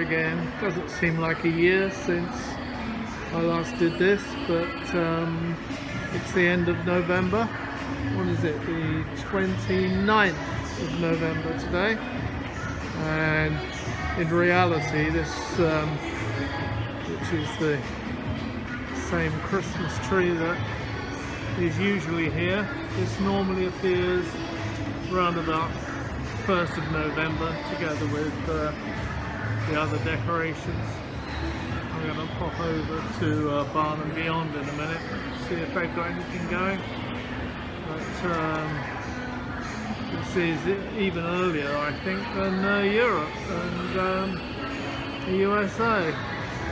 again. Doesn't seem like a year since I last did this, but it's the end of November. What is it? The 29th of November today. And in reality, this, which is the same Christmas tree that is usually here, this normally appears around about 1st of November together with the other decorations. I'm going to pop over to Barn and Beyond in a minute, see if they've got anything going. But this is even earlier, I think, than Europe and the USA.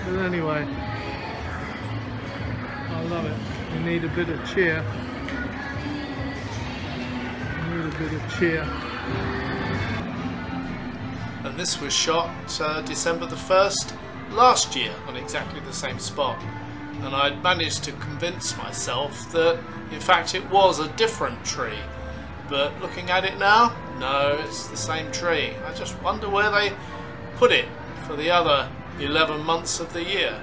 But anyway, I love it. You need a bit of cheer. You need a bit of cheer. And this was shot December the 1st last year on exactly the same spot, and I'd managed to convince myself that in fact it was a different tree, but looking at it now, no, it's the same tree. I just wonder where they put it for the other 11 months of the year.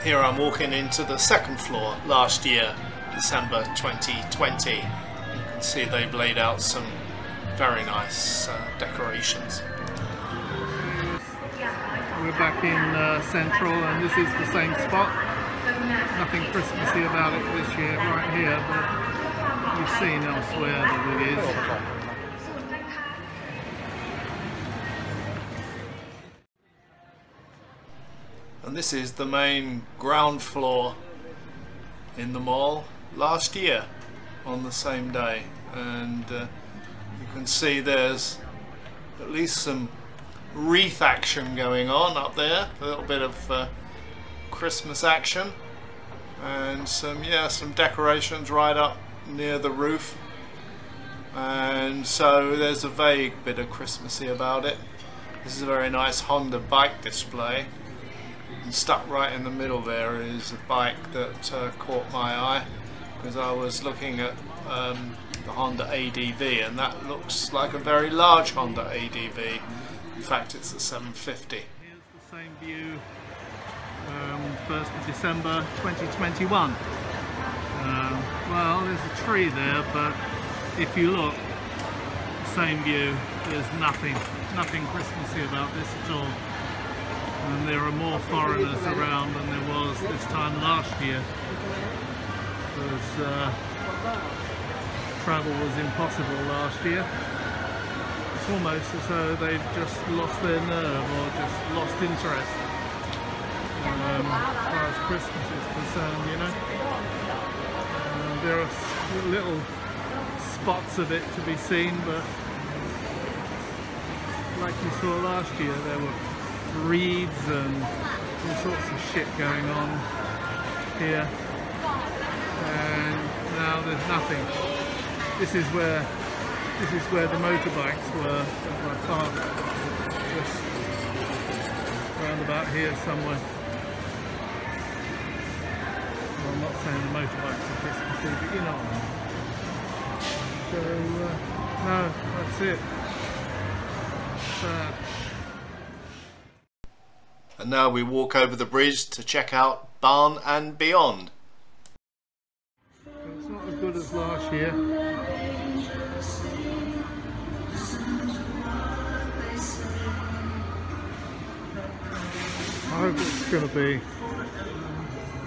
Here I'm walking into the second floor last year, December 2020. You can see they've laid out some very nice decorations. We're back in Central, and this is the same spot. Nothing Christmassy about it this year right here, but you've seen elsewhere that it is. And this is the main ground floor in the mall last year on the same day, and you can see there's at least some wreath action going on up there, a little bit of Christmas action, and some decorations right up near the roof, and so there's a vague bit of Christmassy about it. This is a very nice Honda bike display, and stuck right in the middle there is a bike that caught my eye, because I was looking at the Honda ADV, and that looks like a very large Honda ADV. In fact, it's the 750. Here's the same view, 1st of December 2021. Well, there's a tree there, but if you look, same view, there's nothing Christmassy about this at all. And there are more foreigners around than there was this time last year, because travel was impossible last year. It's almost as though they've just lost their nerve or just lost interest as far as Christmas is concerned, you know. There are little spots of it to be seen, but like you saw last year, there were reeds and all sorts of shit going on here, and now there's nothing. This is where the motorbikes were that were parked, just round about here somewhere. Well, I'm not saying the motorbikes are Christmassy, but you know what I mean. So no, that's it. Sad. And now we walk over the bridge to check out Barn and Beyond. It's not as good as last year. I hope it's going to be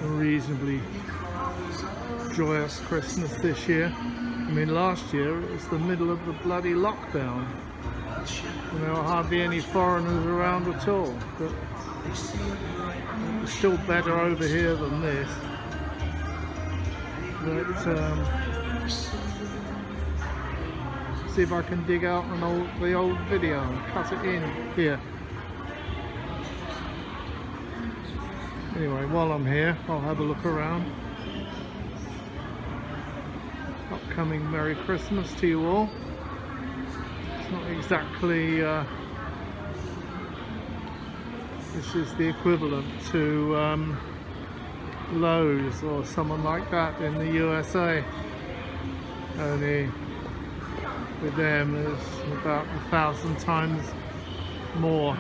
a reasonably joyous Christmas this year. I mean, last year it was the middle of the bloody lockdown, and there were hardly any foreigners around at all. But it's still better over here than this. But see if I can dig out the old video and cut it in here. Anyway, while I'm here, I'll have a look around. Upcoming Merry Christmas to you all. It's not exactly this is the equivalent to Lowe's or someone like that in the USA. Only with them there's about 1,000 times more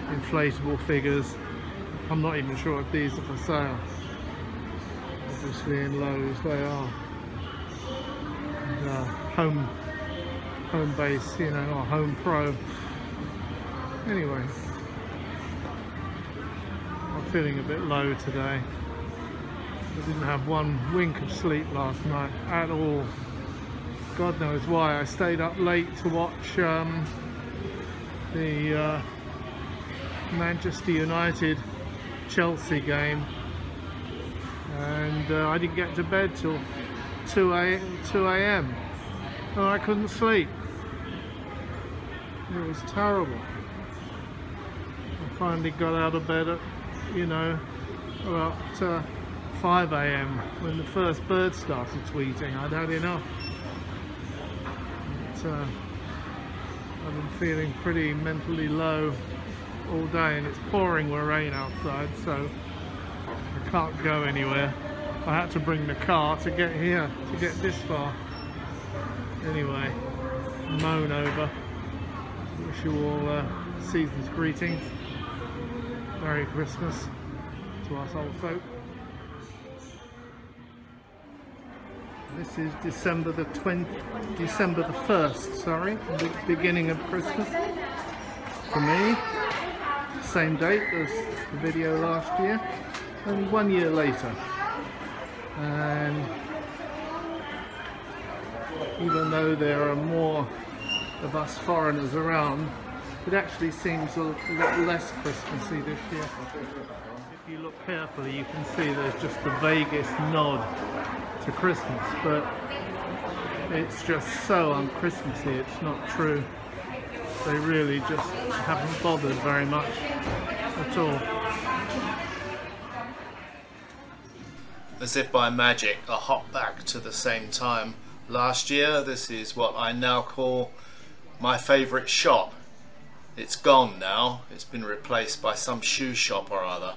inflatable figures. I'm not even sure if these are for sale. Obviously in Lowe's they are. And, home base, you know, or Home Pro. Anyway, I'm feeling a bit low today. I didn't have one wink of sleep last night at all. God knows why. I stayed up late to watch the Manchester United Chelsea game, and I didn't get to bed till 2 a.m. and I couldn't sleep. It was terrible. I finally got out of bed at, you know, about 5 a.m. when the first bird started tweeting. I'd had enough. But, I've been feeling pretty mentally low all day, and it's pouring with rain outside, so I can't go anywhere. I had to bring the car to get here, to get this far. Anyway, moan over. Wish you all season's greetings. Merry Christmas to us old folk. This is December the 1st, sorry, the beginning of Christmas for me. Same date as the video last year, and 1 year later. And even though there are more of us foreigners around, it actually seems a lot less Christmassy this year. If you look carefully, you can see there's just the vaguest nod to Christmas, but it's just so un-Christmassy, it's not true. They really just haven't bothered very much at all. As if by magic, I hop back to the same time last year. This is what I now call my favourite shop. It's gone now. It's been replaced by some shoe shop or other.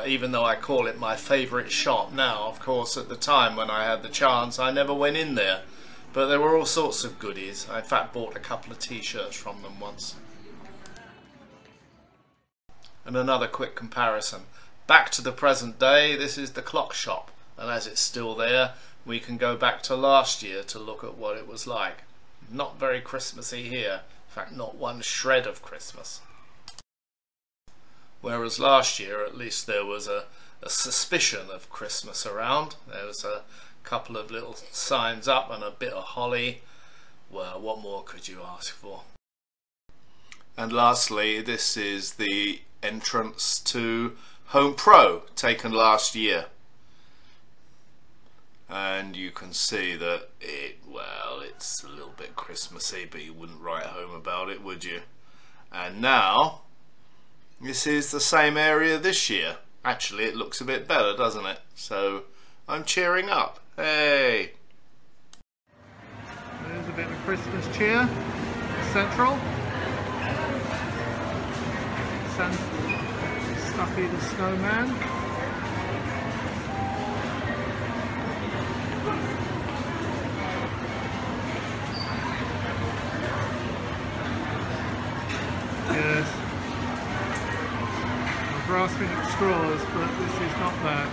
Even though I call it my favourite shop now, of course at the time when I had the chance I never went in there. But there were all sorts of goodies. I in fact bought a couple of t-shirts from them once. And another quick comparison. Back to the present day, this is the clock shop. And as it's still there, we can go back to last year to look at what it was like. Not very Christmassy here. In fact, not one shred of Christmas. Whereas last year, at least there was a suspicion of Christmas around. There was a couple of little signs up and a bit of holly. Well, what more could you ask for? And lastly, this is the entrance to Home Pro, taken last year. And you can see that it's a little bit Christmassy, but you wouldn't write home about it, would you? And now, this is the same area this year. Actually, it looks a bit better, doesn't it? So, I'm cheering up. Hey! There's a bit of Christmas cheer. Central. Stuffy the Snowman. Yes. I'm grasping at straws, but this is not bad.